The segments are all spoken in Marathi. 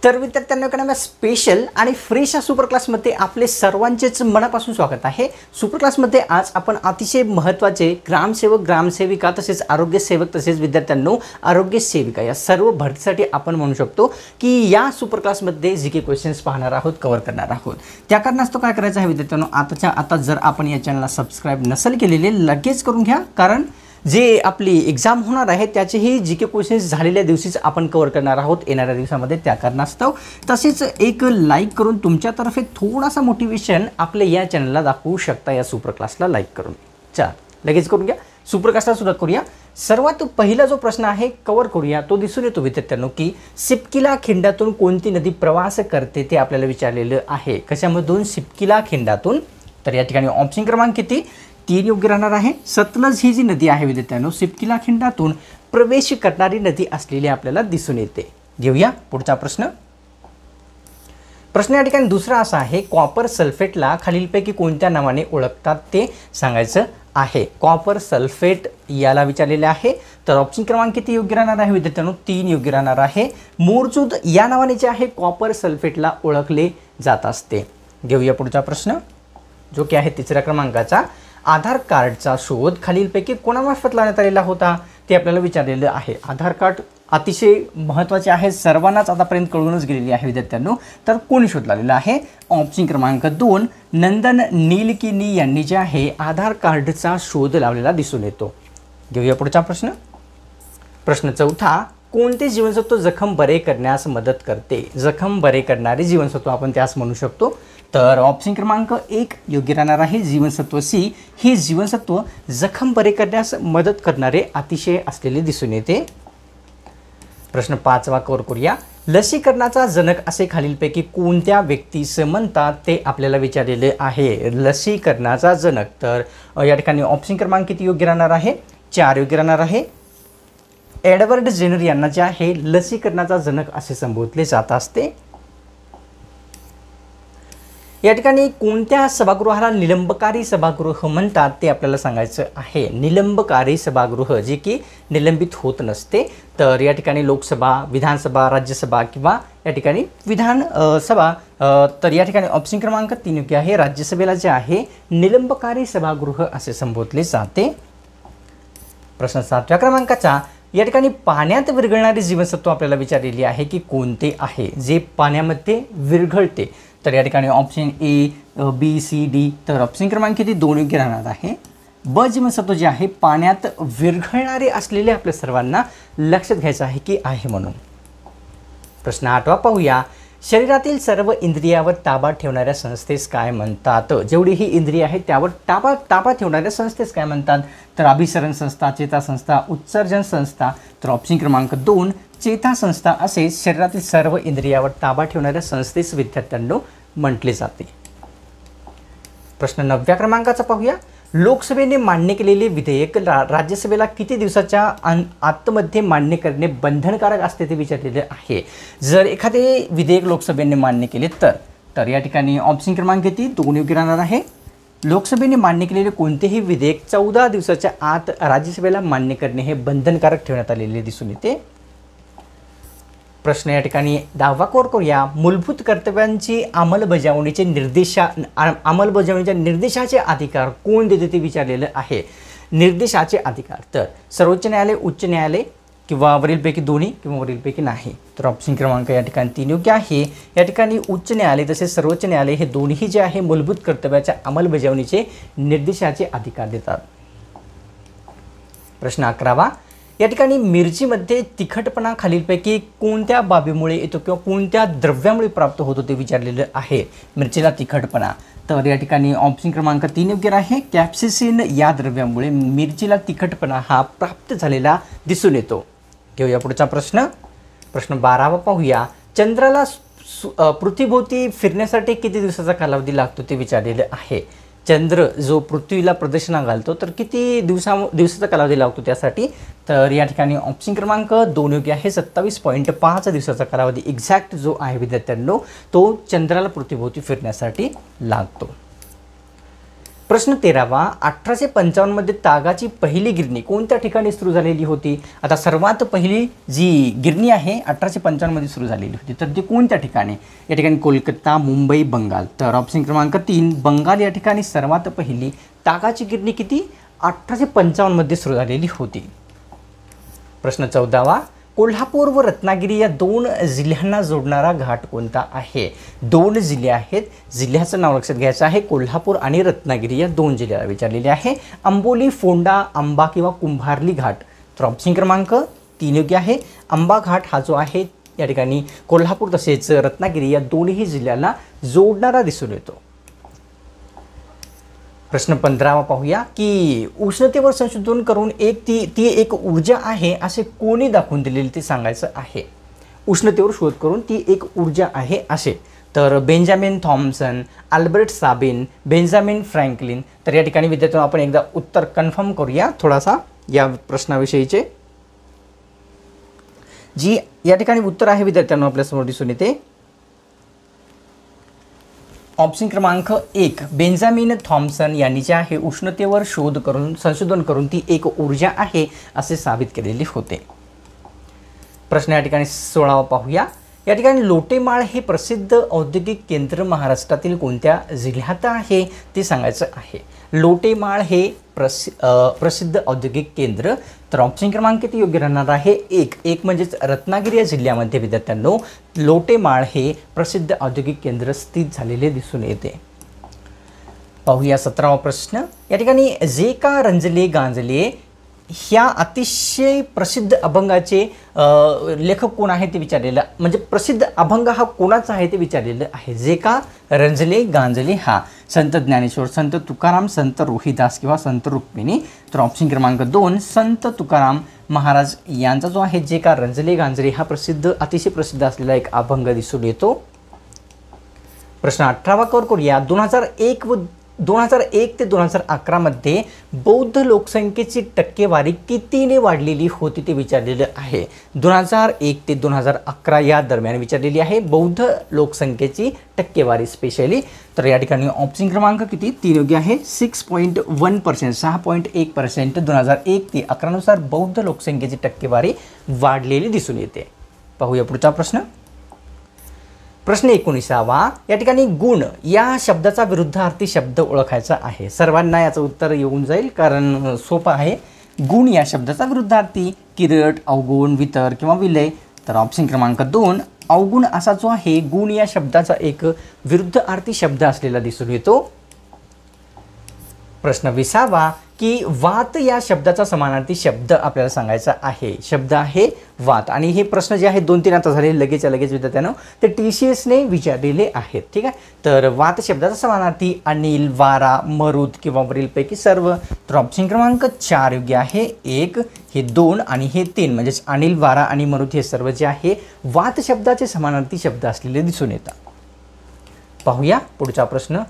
तर विद्यार्थ्यांना एका स्पेशल आणि फ्रेश सुपर क्लासमध्ये आपले सर्वांचेच मनापासून स्वागत आहे। सुपर क्लासमध्ये आज आपण अतिशय महत्त्वाचे ग्रामसेवक ग्रामसेविका तसेच आरोग्य सेवक तसेच विद्यार्थ्यांनो आरोग्य सेविका या सर्व भरतीसाठी आपण म्हणू शकतो की या सुपर क्लासमध्ये जीके क्वेश्चन्स पाहणार आहोत, कव्हर करणार आहोत। त्या कारणास्तव काय करायचं आहे विद्यार्थ्यांनो, आताच्या आता जर आपण या चॅनलला सबस्क्राइब नसेल केलेले लगेच करून घ्या, कारण जे आपली एग्जाम होणार आहे त्याचेही जीके क्वेश्चन्स झालेल्या दिवशीच आपण कव्हर करणार आहोत येणाऱ्या दिवसामध्ये। त्या कारणास्तव तसेच एक लाईक करून तुमच्यातर्फे थोडासा मोटिवेशन आपल्या या चॅनलला दाखवू शकता, या सुपर क्लासला लाईक करून। चला लगेच करून घ्या, सुपर क्लासला सुरुवात करूया। सर्वात पहिला जो प्रश्न आहे कव्हर करूया तो दिसून येतो विद्यार्थ्यांनो की सिपकिला खिंडातून कोणती नदी प्रवास करते ते आपल्याला विचारलेलं आहे। कशामधून? सिपकिला खिंडातून। तर या ठिकाणी ऑप्शन क्रमांक किती? 3 योग्य राहणार आहे। सतलज ही जी नदी आहे विद्यार्थ्यांनो सिपकिला खिंडातून प्रवेश करणारी नदी असलेली आपल्याला दिसून येते। घेऊया पुढचा प्रश्न। प्रश्न या ठिकाणी दुसरा असा आहे, कॉपर सल्फेटला खालीलपैकी कोणत्या नावाने ओळखतात ते सांगायचं आहे। कॉपर सल्फेट याला विचारलेले आहे। तर ऑप्शन क्रमांक किती योग्य राहणार आहे विद्यार्थ्यांनो? 3 योग्य राहणार आहे। मोरचूद या नावाने जे आहे कॉपर सल्फेटला ओळखले जात असते। घेऊया पुढचा प्रश्न जो की आहे तिसऱ्या क्रमांकाचा। आधार कार्डचा शोध खालीलपैकी कोणामार्फत लावण्यात आलेला होता ते आपल्याला विचारलेलं आहे। आधार कार्ड अतिशय महत्त्वाचे आहे, सर्वांनाच आतापर्यंत कळूनच गेलेली आहे विद्यार्थ्यांनो। तर कोणी शोध लावलेला आहे? ऑप्शन क्रमांक 2 नंदन नीलकिनी यांनी जे आहे आधार कार्डचा शोध लावलेला दिसून येतो। घेऊया पुढचा प्रश्न। प्रश्न चौथा, कोणते जीवनसत्व जखम बरे करण्यास मदत करते? जखम बरे करणारे जीवनसत्व आपण त्यास म्हणू शकतो। तर ऑप्शन क्रमांक 1 योग्य राहणार आहे। जीवनसत्व सी हे जीवनसत्व जखम बरे करण्यास मदत करणारे अतिशय असलेले दिसून येते। प्रश्न 5वा कव्हर करूया। लसीकरणाचा जनक असे खालीलपैकी कोणत्या व्यक्तीस म्हणतात ते आपल्याला विचारलेले आहे। लसीकरणाचा जनक, तर या ठिकाणी ऑप्शन क्रमांक किती योग्य राहणार आहे? 4 योग्य राहणार आहे। एडवर्ड जेनर यांना जे आहे लसीकरणाचा जनक असे संबोधले जात असते। या ठिकाणी कोणत्या सभागृहाला निलंबकारी सभागृह म्हणतात ते आपल्याला सांगायचं आहे। निलंबकारी सभागृह जे की निलंबित होत नसते। तर या ठिकाणी लोकसभा, विधानसभा, राज्यसभा किंवा या ठिकाणी विधानसभा। तर या ठिकाणी ऑप्शन क्रमांक 3 योग्य आहे। राज्यसभेला जे आहे निलंबकारी सभागृह असे संबोधले जाते। प्रश्न 7व्या क्रमांकाचा, या ठिकाणी पाण्यात विरघळणारे जीवनसत्व आपल्याला विचारलेली आहे की कोणते आहे जे पाण्यामध्ये विरघळते। तर या ठिकाणी option A, B, C, D. तर ऑप्शन क्रमांक किती? 2 योग्य राहणार आहे। ब जीवनसत्व जे आहे पाण्यात विरघळणारे असलेले आपल्या सर्वांना लक्षात घ्यायचं आहे की आहे म्हणून। प्रश्न 8वा पाहूया। शरीरातील सर्व इंद्रियावर ताबा ठेवणाऱ्या संस्थेस काय म्हणतात? जेवढी ही इंद्रिय आहेत त्यावर ताबा ठेवणाऱ्या संस्थेस काय म्हणतात? तर अभिसरण संस्था, चेता संस्था, उत्सर्जन संस्था। तर ऑप्शन क्रमांक 2 चेता संस्था असे शरीरातील सर्व इंद्रियावर ताबा ठेवणाऱ्या संस्थेस विद्यार्थ्यांनो म्हटले जाते। प्रश्न 9व्या क्रमांकाचा पाहूया। लोकसभेने मान्य केलेले विधेयक राज्यसभेला किती दिवसाच्या आतमध्ये मान्य करणे बंधनकारक असते ते विचारलेले आहे। जर एखादे विधेयक लोकसभेने मान्य केले तर या ठिकाणी ऑप्शन क्रमांक किती? 2 योग्य राहणार आहे। लोकसभेने मान्य केलेले कोणतेही विधेयक 14 दिवसाच्या आत राज्यसभेला मान्य करणे हे बंधनकारक ठेवण्यात आलेले दिसून येते। प्रश्न या ठिकाणी 10वा कव्हर करूया। मूलभूत कर्तव्यांची अंमलबजावणीच्या निर्देशाचे अधिकार कोण देते ते विचारलेलं आहे। निर्देशाचे अधिकार, तर सर्वोच्च न्यायालय, उच्च न्यायालय किंवा वरीलपैकी दोन्ही किंवा वरीलपैकी नाही। तर ऑप्शन क्रमांक या ठिकाणी 3 योग्य आहे। या ठिकाणी उच्च न्यायालय तसेच सर्वोच्च न्यायालय हे दोन्ही जे आहे मूलभूत कर्तव्याच्या अंमलबजावणीचे निर्देशाचे अधिकार देतात। प्रश्न 11वा, या ठिकाणी मिरचीमध्ये तिखटपणा खालीलपैकी कोणत्या बाबीमुळे येतो किंवा कोणत्या द्रव्यामुळे प्राप्त होतो ते विचारलेलं आहे। मिरचीला तिखटपणा, तर या ठिकाणी ऑप्शन क्रमांक 3 योग्य आहे। कॅप्सिसिन या द्रव्यामुळे मिरचीला तिखटपणा हा प्राप्त झालेला दिसून येतो। घेऊया पुढचा प्रश्न। प्रश्न 12वा पाहूया। चंद्राला पृथ्वीभोवती फिरण्यासाठी किती दिवसाचा कालावधी लागतो ते विचारलेलं आहे। चंद्र जो पृथ्वीला प्रदक्षिणा घालतो तर किती दिवसाचा कालावधी लागतो त्यासाठी? तर या ठिकाणी ऑप्शन क्रमांक 2 योग्य आहे। 27.5 दिवसाचा कालावधी एक्झॅक्ट जो आहे विद्यार्थ्यांनो तो चंद्राला पृथ्वीभोवती फिरण्यासाठी लागतो। प्रश्न 13वा, 1855 मध्ये तागाची पहिली गिरणी कोणत्या ठिकाणी सुरू झालेली होती? आता सर्वात पहिली जी गिरणी आहे 1855 मध्ये सुरू झालेली होती, तर ती कोणत्या ठिकाणी? या ठिकाणी कोलकाता, मुंबई, बंगाल. तर ऑप्शन क्रमांक 3 बंगाल या ठिकाणी सर्वात पहिली तागाची गिरणी किती 1855 मध्ये सुरू झालेली होती. प्रश्न 14वा, कोल्हापूर व रत्नागिरी या दोन जिल्ह्यांना जोडणारा घाट कोणता आहे? दोन जिल्हे आहेत, जिल्ह्याचं नाव लक्षात घ्यायचं आहे. कोल्हापूर आणि रत्नागिरी या दोन जिल्ह्याला विचारलेले आहे. आंबोली, फोंडा, आंबा किंवा कुंभारली घाट. तर ऑप्शन क्रमांक 3 योग्य आहे. आंबा घाट हा जो आहे या ठिकाणी कोल्हापूर तसेच रत्नागिरी या दोन्ही जिल्ह्याला जोडणारा दिसून येतो. प्रश्न 15वा पाहूया की उष्णतेवर संशोधन करून ती एक ऊर्जा आहे असे कोणी दाखवून दिलेले ते सांगायचं आहे. उष्णतेवर शोध करून ती एक ऊर्जा आहे असे. तर Benjamin Thomson, Albert Sabin, Benjamin Franklin. तर या ठिकाणी विद्यार्थ्यांनो आपण एकदा उत्तर कन्फर्म करूया थोडासा या प्रश्नाविषयीचे. जी या ठिकाणी उत्तर आहे विद्यार्थ्यांनो आपल्यासमोर दिसून येते. ऑप्शन क्रमांक 1 बेंजामिन थॉम्सन यांनी जे आहे उष्णतेवर संशोधन करून ती एक ऊर्जा आहे असे साबित केलेले होते. प्रश्न या ठिकाणी 16वा पाहूया. या ठिकाणी लोटेमाळ हे प्रसिद्ध औद्योगिक केंद्र महाराष्ट्रातील कोणत्या जिल्ह्यात आहे ते सांगायचं आहे. लोटेमाळ हे प्रसिद्ध औद्योगिक केंद्र. तर ऑप्शन क्रमांक किती योग्य राहणार आहे? 1 म्हणजेच रत्नागिरी या जिल्ह्यामध्ये विद्यार्थ्यांनो लोटेमाळ हे प्रसिद्ध औद्योगिक केंद्र स्थित झालेले दिसून येते. पाहूया 17वा प्रश्न. या ठिकाणी जे का रंजले गांजले ह्या अतिशय प्रसिद्ध अभंगाचे लेखक कोण आहे ते विचारलेलं, म्हणजे प्रसिद्ध अभंग हा कोणाचा आहे ते विचारलेलं आहे. जे का रंजले गांजले हा संत ज्ञानेश्वर, संत तुकाराम, संत रोहिदास किंवा संत रुक्मिणी. तर ऑप्शन क्रमांक 2 संत तुकाराम महाराज यांचा जो आहे जे का रंजले गांजले हा अतिशय प्रसिद्ध असलेला एक अभंग दिसून येतो. प्रश्न 18वा करूया. 2001 ते 2011 मध्ये बौद्ध लोकसंख्येची टक्केवारी कितीने वाढलेली होती ते विचारलेलं आहे. 2001 ते 2011 या दरम्यान विचारलेली आहे बौद्ध लोकसंख्येची टक्केवारी स्पेशली. तर या ठिकाणी ऑप्शन क्रमांक किती 3 योग्य आहे. 6.1%, 6.1% 2001 ते 2011 नुसार बौद्ध लोकसंख्येची टक्केवारी वाढलेली दिसून येते. पाहूया पुढचा प्रश्न. प्रश्न 19वा. या ठिकाणी गुण या शब्दाचा विरुद्धार्थी शब्द ओळखायचा आहे. सर्वांना याचं उत्तर येऊन जाईल कारण सोपं आहे. गुण या शब्दाचा विरुद्धार्थी किरट, अवगुण, वितर किंवा विलय. तर ऑप्शन क्रमांक 2 अवगुण असा जो आहे गुण या शब्दाचा एक विरुद्धार्थी शब्द असलेला दिसून येतो. प्रश्न 20वा की वात या शब्दाचा समानार्थी शब्द आपल्याला सांगायचा आहे. शब्द आहे वात आणि हे प्रश्न जे आहेत 2-3 आता झाले लगेच विद्यार्थ्यांनो ते TCSने विचारलेले आहेत. ठीक आहे. तर वात शब्दाचा समानार्थी अनिल, वारा, मरुत किंवा वरीलपैकी सर्व. तर ऑप्शन क्रमांक 4 योग्य आहे. 1 हे 2 आणि हे 3 म्हणजेच अनिल, वारा आणि मरुत हे सर्व जे आहे वात शब्दाचे समानार्थी शब्द असलेले दिसून येतात. पाहूया पुढचा प्रश्न.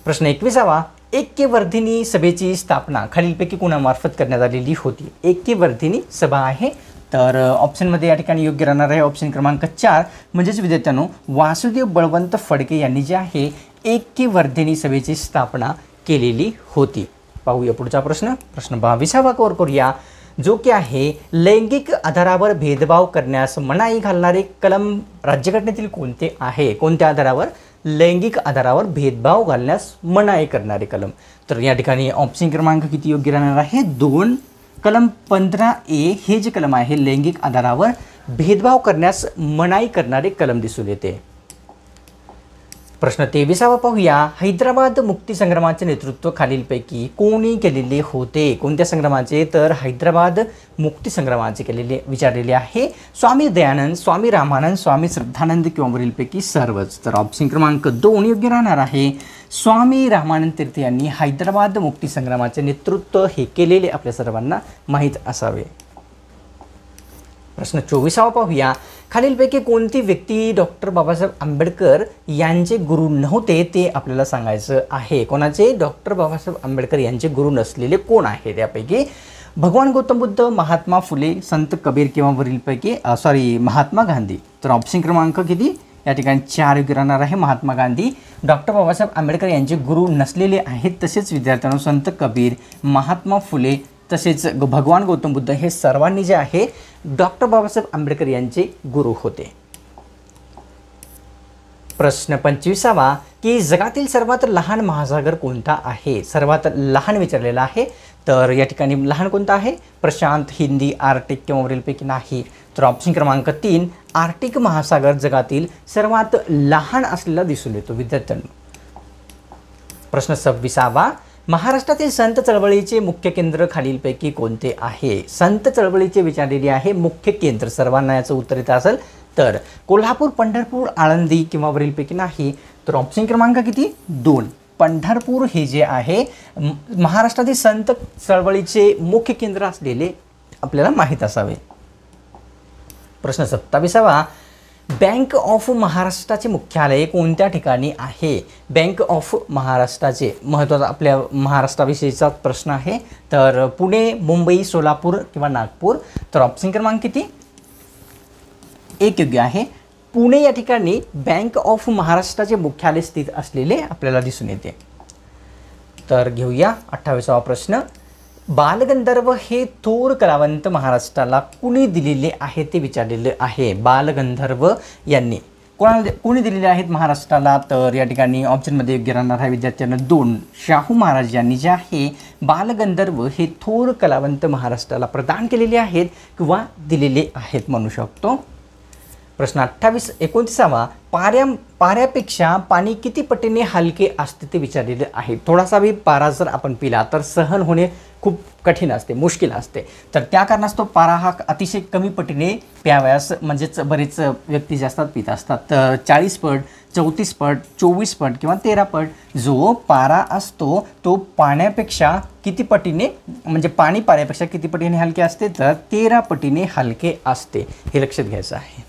प्रश्न 21वा. ऐक्यवर्धिनी सभेची स्थापना खालीलपैकी कोणामार्फत करण्यात आलेली होती? ऐक्यवर्धिनी सभा आहे. तर ऑप्शनमध्ये या ठिकाणी योग्य राहणार आहे ऑप्शन क्रमांक 4 म्हणजेच विद्यार्थ्यांनो वासुदेव बळवंत फडके यांनी जे आहे ऐक्यवर्धिनी सभेची स्थापना केलेली होती. पाहूया पुढचा प्रश्न. प्रश्न 22वा करूया जो की आहे लैंगिक आधारावर भेदभाव करण्यास मनाई घालणारे कलम राज्यघटनेतील कोणते आहे? कोणत्या आधारावर? लैंगिक आधारावर भेदभाव घालण्यास मनाई करणारे कलम. तर या ठिकाणी ऑप्शन क्रमांक किती योग्य राहणार आहे? 2 कलम 15A हे जे कलम आहे लैंगिक आधारावर भेदभाव करण्यास मनाई करणारे कलम दिसून येते. प्रश्न 23वा पाहूया. हैदराबाद मुक्तीसंग्रामाचे नेतृत्व खालीलपैकी कोणी केलेले होते? कोणत्या संग्रामाचे? तर हैदराबाद मुक्तीसंग्रामाचे केलेले विचारलेले आहे. स्वामी दयानंद, स्वामी रामानंद, स्वामी श्रद्धानंद किंवा वरीलपैकी सर्वच. तर ऑप्शन क्रमांक 2 योग्य राहणार आहे. स्वामी रामानंद तीर्थ यांनी हैदराबाद मुक्तीसंग्रामाचे नेतृत्व हे केलेले आपल्या सर्वांना माहीत असावे. प्रश्न 24वा पाहूया. खालीलपैकी कोणती व्यक्ती डॉक्टर बाबासाहेब आंबेडकर यांचे गुरु नव्हते ते आपल्याला सांगायचं आहे. कोणाचे? डॉक्टर बाबासाहेब आंबेडकर यांचे गुरु नसलेले कोण आहे? त्यापैकी भगवान गौतम बुद्ध, महात्मा फुले, संत कबीर किंवा वरीलपैकी महात्मा गांधी. तर ऑप्शन क्रमांक किती या ठिकाणी 4 योग्य राहणार आहे. महात्मा गांधी डॉक्टर बाबासाहेब आंबेडकर यांचे गुरु नसलेले आहेत. तसेच विद्यार्थ्यांना संत कबीर, महात्मा फुले तसेच भगवान गौतम बुद्ध हे सर्वांनी जे आहे डॉक्टर बाबासाहेब आंबेडकर यांचे गुरु होते. प्रश्न 25वा की जगातील सर्वात लहान महासागर कोणता आहे? सर्वात लहान विचारलेला आहे. तर या ठिकाणी लहान कोणता आहे? प्रशांत, हिंदी, आर्टिक किंवा वरीलपैकी नाही. तर ऑप्शन क्रमांक 3 आर्टिक महासागर जगातील सर्वात लहान असलेला दिसून येतो विद्यार्थ्यांनो. प्रश्न 26वा महाराष्ट्रातील संत चळवळीचे मुख्य केंद्र खालीलपैकी कोणते आहे? संत चळवळीचे विचारलेली आहे मुख्य केंद्र. सर्वांना याचं उत्तर येत असेल तर कोल्हापूर, पंढरपूर, आळंदी किंवा वरीलपैकी नाही. तर ऑप्शन क्रमांक किती? 2 पंढरपूर हे जे आहे महाराष्ट्रातील संत चळवळीचे मुख्य केंद्र असलेले आपल्याला माहीत असावे. प्रश्न 27वा बँक ऑफ महाराष्ट्राचे मुख्यालय कोणत्या ठिकाणी आहे? बँक ऑफ महाराष्ट्राचे महत्त्वाचा आपल्या महाराष्ट्राविषयीचा प्रश्न आहे. तर पुणे, मुंबई, सोलापूर किंवा नागपूर. तर ऑप्शन क्रमांक किती? 1 योग्य आहे. पुणे या ठिकाणी बँक ऑफ महाराष्ट्राचे मुख्यालय स्थित असलेले आपल्याला दिसून येते. तर घेऊया 28वा प्रश्न. बालगंधर्व हे थोर कलावंत महाराष्ट्राला कुणी दिलेले आहे ते विचारलेले आहे. बालगंधर्व यांनी कोणी दिलेले आहेत महाराष्ट्राला? तर या ठिकाणी ऑप्शनमध्ये योग्य राहणार आहे विद्यार्थ्यांना 2 शाहू महाराज यांनी जे आहे बालगंधर्व हे थोर कलावंत महाराष्ट्राला प्रदान केलेले आहेत किंवा दिलेले आहेत म्हणू शकतो. प्रश्न 29वा पाऱ्यापेक्षा पाणी किती पटीने हलके असते ते विचारलेले आहे. थोडासा भी पारा जर आपण पिला तर सहन होणे खूप कठीण असते, मुश्किल असते. तर त्या कारणास्तव पारा हा अतिशय कमी पटीने प्यावयास म्हणजेच बरेच व्यक्ती जास्त पित असतात. तर 40 पट, 34 पट, 24 पट किंवा 13 पट जो पारा असतो तो पाण्यापेक्षा किती पटीने म्हणजे पाणी पाऱ्यापेक्षा किती पटीने हलके असते? तर 13 पटीने हलके असते. हे लक्षात घ्यायचं आहे.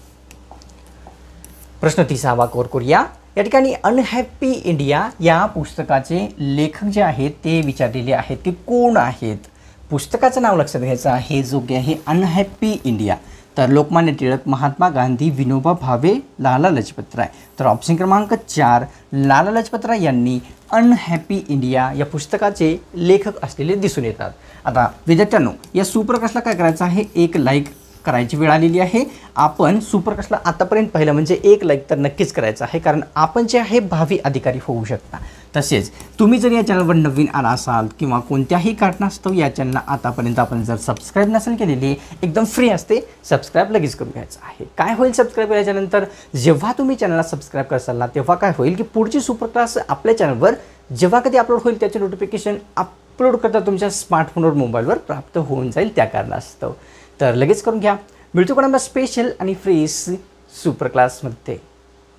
प्रश्न 30वा कव्हर करूया. या ठिकाणी अनहॅपी इंडिया या पुस्तकाचे लेखक जे आहेत ते विचारलेले आहेत की कोण आहेत? पुस्तकाचं नाव लक्षात घ्यायचं आहे जो की आहे अनहॅपी इंडिया. तर लोकमान्य टिळक, महात्मा गांधी, विनोबा भावे, लाला लजपत राय. तर ऑप्शन क्रमांक 4 लाला लजपत राय यांनी अनहॅपी इंडिया या पुस्तकाचे लेखक असलेले दिसून येतात. आता विद्यार्थ्यांनो या सुप्रकाशला काय करायचं आहे? 1 लाईक करायची वेळ आलेली आहे. आपण सुप्रकाशला आतापर्यंत पाहिलं म्हणजे 1 लाईक तर नक्कीच करायचं आहे, कारण आपण जे आहे भावी अधिकारी होऊ शकता. तसेच तुम्ही जर या चॅनलवर नवीन आला असाल किंवा कोणत्याही कारणास्तव या चॅनलला आतापर्यंत आपण जर सबस्क्राईब नसेल केलेली, एकदम फ्री असते, सबस्क्राईब लगेच करून घ्यायचं आहे. काय होईल सबस्क्राईब केल्याच्यानंतर? जेव्हा तुम्ही चॅनलला सबस्क्राईब करसाल ना तेव्हा काय होईल की पुढची सुप्रक्लास आपल्या चॅनलवर जेव्हा कधी अपलोड होईल त्याचे नोटिफिकेशन अपलोड करता तुमच्या स्मार्टफोनवर, मोबाईलवर प्राप्त होऊन जाईल. त्या कारणास्तव तर लगेच करून घ्या. मिळतो कोणाला स्पेशल आणि फ्री सुपर क्लासमध्ये.